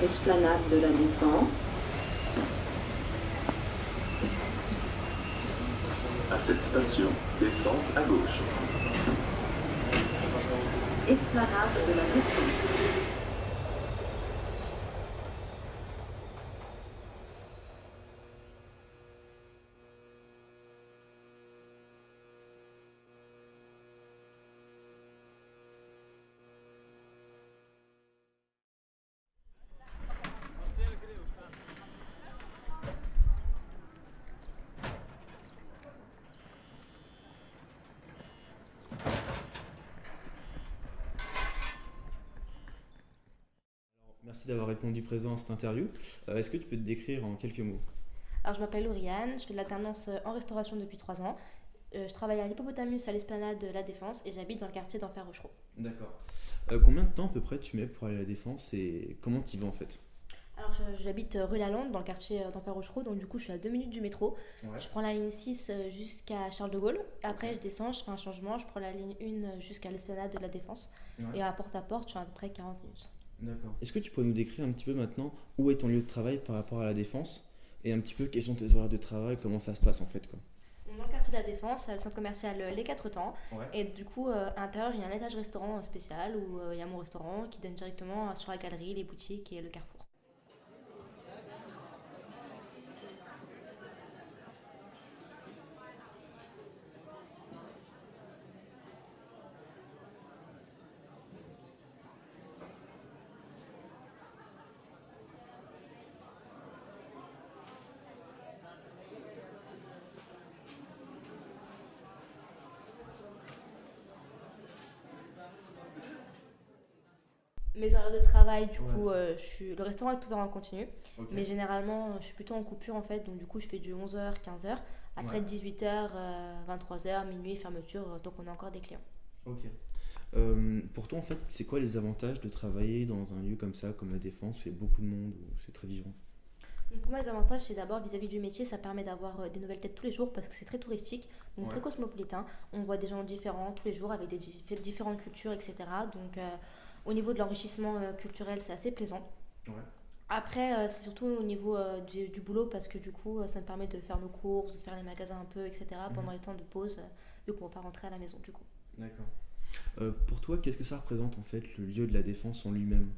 Esplanade de la Défense. À cette station, descente à gauche. Esplanade de la Défense. Merci d'avoir répondu présent à cette interview. Est-ce que tu peux te décrire en quelques mots? Alors, je m'appelle Lauriane, je fais de l'alternance en restauration depuis 3 ans. Je travaille à l'Hippopotamus à l'Esplanade de la Défense et j'habite dans le quartier d'Enfer Rochereau. D'accord. Combien de temps à peu près tu mets pour aller à la Défense et comment tu y vas en fait? Alors, j'habite rue Lalande dans le quartier d'Enfer Rochereau, donc du coup, je suis à 2 minutes du métro. Ouais. Je prends la ligne 6 jusqu'à Charles de Gaulle. Après, Ok. je descends, je fais un changement, je prends la ligne 1 jusqu'à l'Esplanade de la Défense. Ouais. Et à porte, je suis à peu près 40 minutes. D'accord. Est-ce que tu pourrais nous décrire un petit peu maintenant où est ton lieu de travail par rapport à la Défense et un petit peu quels sont tes horaires de travail, comment ça se passe en fait quoi? Donc, dans le quartier de la Défense, il y a le centre commercial Les Quatre Temps. Ouais. Et du coup, à l'intérieur, il y a un étage restaurant spécial où il y a mon restaurant qui donne directement sur la galerie, les boutiques et le carrefour. Mes horaires de travail, du coup, le restaurant est ouvert en continu, Ok. mais généralement, je suis plutôt en coupure en fait, donc du coup, je fais du 11h, 15h, après Ouais. 18h, 23h, minuit, fermeture, donc on a encore des clients. Ok. Pour toi en fait, c'est quoi les avantages de travailler dans un lieu comme ça, comme la Défense, où il y a beaucoup de monde, où c'est très vivant? Donc pour moi, les avantages, c'est d'abord vis-à-vis du métier, ça permet d'avoir des nouvelles têtes tous les jours parce que c'est très touristique, donc Ouais. très cosmopolitain. On voit des gens différents tous les jours avec différentes cultures, etc. Donc au niveau de l'enrichissement culturel, c'est assez plaisant. Ouais. Après, c'est surtout au niveau du boulot parce que du coup, ça me permet de faire nos courses, de faire les magasins un peu, etc. Mhm. pendant les temps de pause, vu qu'on ne va pas rentrer à la maison du coup. D'accord. Pour toi, qu'est-ce que ça représente en fait le lieu de la Défense en lui-même?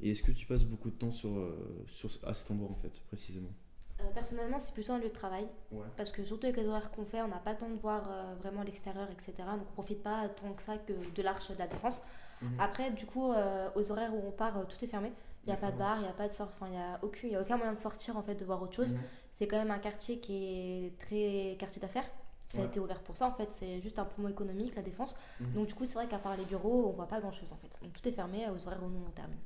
Et est-ce que tu passes beaucoup de temps à cet endroit en fait, précisément? Personnellement, c'est plutôt un lieu de travail Ouais. parce que surtout avec les horaires qu'on fait, on n'a pas le temps de voir vraiment l'extérieur, etc. Donc on profite pas tant que ça que de l'arche de la Défense. Mhm. Après, du coup, aux horaires où on part, tout est fermé. Il n'y a pas de D'accord. bar, il n'y a pas de enfin, il y a aucun moyen de sortir en fait, de voir autre chose. Mhm. C'est quand même un quartier qui est très quartier d'affaires. Ça a Ouais. été ouvert pour ça en fait, c'est juste un poumon économique, la Défense. Mhm. Donc du coup, c'est vrai qu'à part les bureaux, on voit pas grand chose en fait. Donc tout est fermé aux horaires où nous on termine.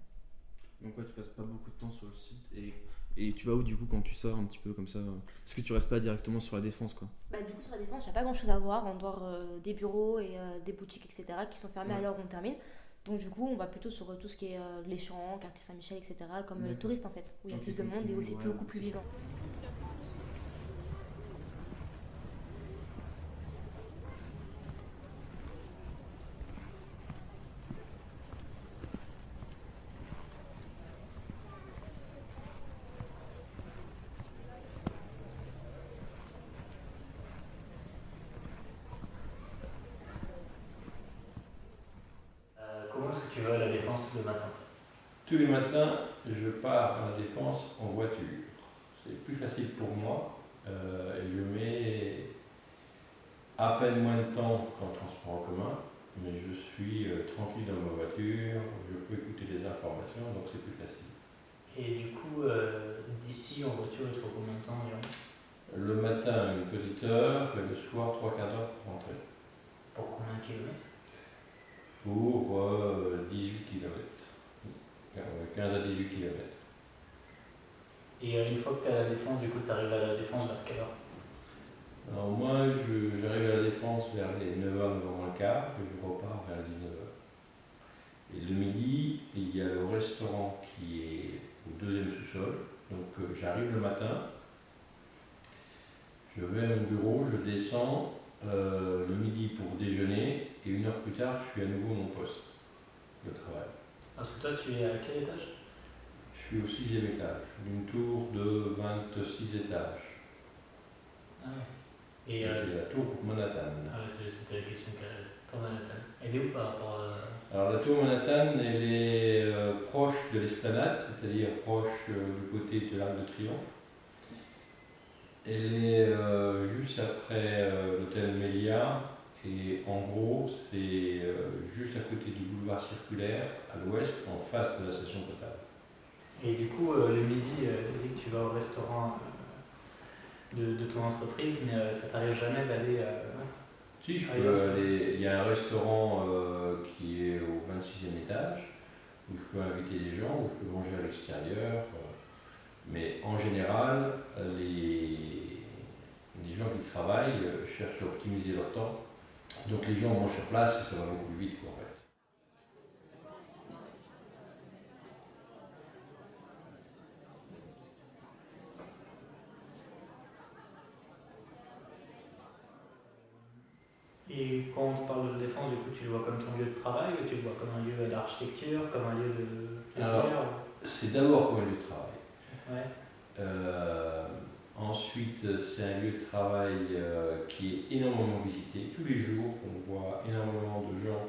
Donc ouais, tu passes pas beaucoup de temps sur le site et tu vas où du coup quand tu sors un petit peu comme ça? Parce que tu restes pas directement sur la Défense quoi. Bah, du coup, sur la Défense, il n'y a pas grand chose à voir en dehors des bureaux et des boutiques, etc., qui sont fermés à Ouais. l'heure où on termine. Donc, du coup, on va plutôt sur tout ce qui est les champs, quartier Saint-Michel, etc., comme les D'accord. touristes en fait, où il y a Ok, plus de comme tout monde le et où monde, c'est ouais, beaucoup plus c'est- vivant. Comment est-ce que tu vas à la Défense tous les matins? Tous les matins, je pars à la Défense en voiture. C'est plus facile pour moi. Et je mets à peine moins de temps qu'en transport en commun, mais je suis tranquille dans ma voiture, je peux écouter les informations, donc c'est plus facile. Et du coup, d'ici en voiture, il te faut combien de temps environ? Le matin, une petite heure, et le soir, trois quarts d'heure pour rentrer. Pour combien de kilomètres? Pour 18 km. 15 à 18 km. Et une fois que tu es à la Défense, du coup, tu arrives à la Défense vers quelle heure? Alors moi, j'arrive à la Défense vers les 9h, 9h15, et je repars vers 19h. Et le midi, il y a le restaurant qui est au deuxième sous-sol. Donc j'arrive le matin, je vais à mon bureau, je descends le midi pour déjeuner, et une heure plus tard, je suis à nouveau à mon poste de travail. Parce que toi, tu es à quel étage? Je Je suis au 6e étage, d'une tour de 26 étages. Ah ouais. Et Et c'est la tour Manhattan. ah ouais, c'était la question que tour Manhattan. Elle est où par rapport à... Alors la tour Manhattan, elle est proche de l'esplanade, c'est-à-dire proche du côté de l'Arc de Triomphe. Elle est juste après l'hôtel Melia et en gros c'est juste à côté du boulevard circulaire à l'ouest en face de la station Total. Et du coup, le midi, tu dis que tu vas au restaurant de ton entreprise, mais ça t'arrive jamais d'aller... Si, je Ah, peux aller. Il y a un restaurant qui est au 26e étage où je peux inviter des gens, où je peux manger à l'extérieur. Mais en général, les gens qui travaillent cherchent à optimiser leur temps. Donc les gens mangent sur place et ça va beaucoup plus vite, quoi, en fait. Et quand on te parle de défense, du coup, tu le vois comme ton lieu de travail ou tu le vois comme un lieu d'architecture, comme un lieu de plaisir? Alors, c'est d'abord comme un lieu de travail. Ouais. Ensuite, c'est un lieu de travail qui est énormément visité. Tous les jours, on voit énormément de gens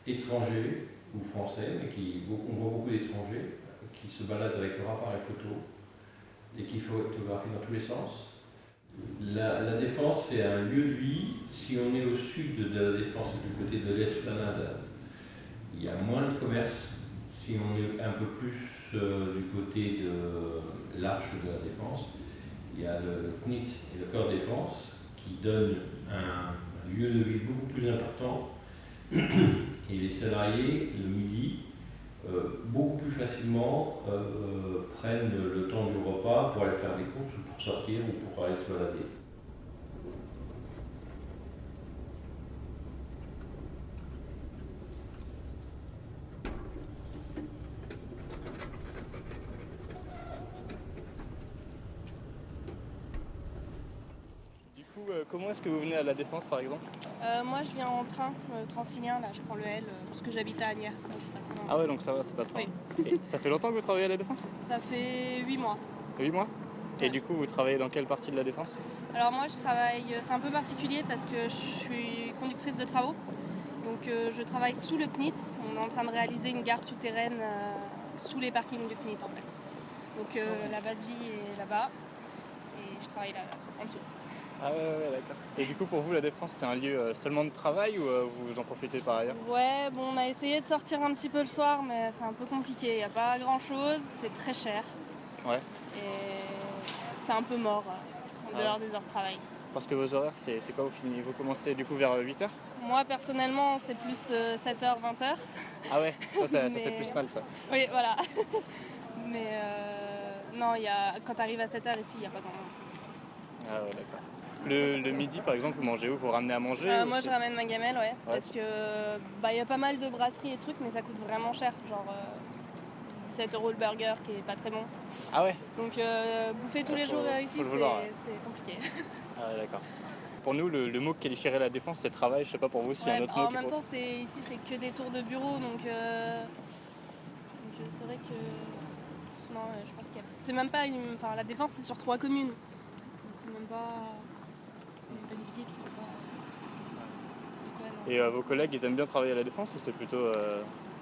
étrangers ou français, mais on voit beaucoup d'étrangers qui se baladent avec leur appareil photo et qui photographient dans tous les sens. La Défense, c'est un lieu de vie. Si on est au sud de la Défense et du côté de l'esplanade, il y a moins de commerce. Si on est un peu plus du côté de l'Arche de la Défense, il y a le CNIT et le Corps Défense qui donnent un lieu de vie beaucoup plus important. Et les salariés, le midi, beaucoup plus facilement prennent le temps du repas pour aller faire des courses ou pour sortir ou pour aller se balader. Du coup, comment est-ce que vous venez à la Défense par exemple? Moi je viens en train transilien, là je prends le L parce que j'habite à Agnières, donc c'est pas très loin. Ah ouais, donc ça va, c'est pas trop. Oui. Et ça fait longtemps que vous travaillez à la Défense? Ça fait 8 mois. 8 mois? Et Ouais. du coup, vous travaillez dans quelle partie de la Défense? Alors moi je travaille, c'est un peu particulier parce que je suis conductrice de travaux. Donc je travaille sous le CNIT. On est en train de réaliser une gare souterraine sous les parkings du CNIT en fait. Donc la base vie est là-bas et je travaille là en dessous. Ah ouais, d'accord. Et du coup, pour vous, la Défense, c'est un lieu seulement de travail ou vous en profitez par ailleurs? Ouais, bon on a essayé de sortir un petit peu le soir mais c'est un peu compliqué. Il n'y a pas grand chose, c'est très cher. Ouais. Et c'est un peu mort en dehors des heures de travail. Parce que vos horaires, c'est quoi? Vous commencez du coup vers 8h? Moi personnellement c'est plus 7h, 20h. Ah ouais, ça Mais- fait plus mal ça. Oui voilà. Mais non, quand tu arrives à 7h ici, il n'y a pas grand monde. Ah ouais, d'accord. Le midi par exemple, vous mangez où? Vous ramenez à manger ou Moi c'est- je ramène ma gamelle, ouais. Parce que y a pas mal de brasseries et trucs mais ça coûte vraiment cher. Genre 17 € le burger qui est pas très bon. Ah ouais? Donc bouffer tous les jours ici faut le vouloir, ouais. c'est compliqué. Ah ouais, d'accord. Pour nous, le mot qui qualifierait la Défense, c'est travail. Je sais pas pour vous s'il y a un Ouais, autre mot en qui même pourrait- temps ici c'est que des tours de bureau donc c'est vrai que non je pense qu'il y a... C'est même pas une... Enfin la Défense c'est sur 3 communes. Donc, c'est même pas une ville, c'est pas... Donc, ouais, non, Et vos collègues, ils aiment bien travailler à la Défense ou c'est plutôt...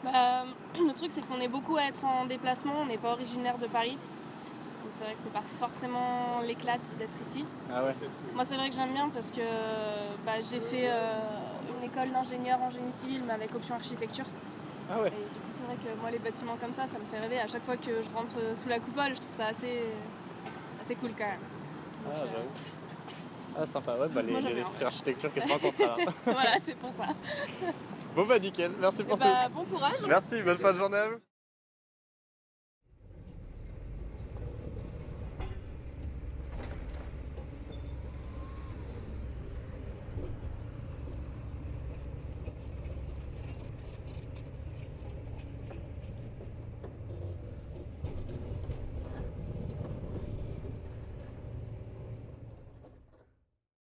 le truc c'est qu'on est beaucoup à être en déplacement, on n'est pas originaire de Paris. Donc c'est vrai que c'est pas forcément l'éclate d'être ici. Ah ouais? Moi c'est vrai que j'aime bien parce que j'ai fait une école d'ingénieur en génie civil mais avec option architecture. Ah ouais? Et du coup c'est vrai que moi les bâtiments comme ça me fait rêver. À chaque fois que je rentre sous la coupole je trouve ça assez cool quand même. Donc, Ah j'avoue. Ah sympa, ouais, Moi, j'aime les bien. esprits architecture qui se rencontrent alors. voilà c'est pour ça. Bon bah nickel, merci pour tout. Bon courage. Merci, bonne fin de journée à vous.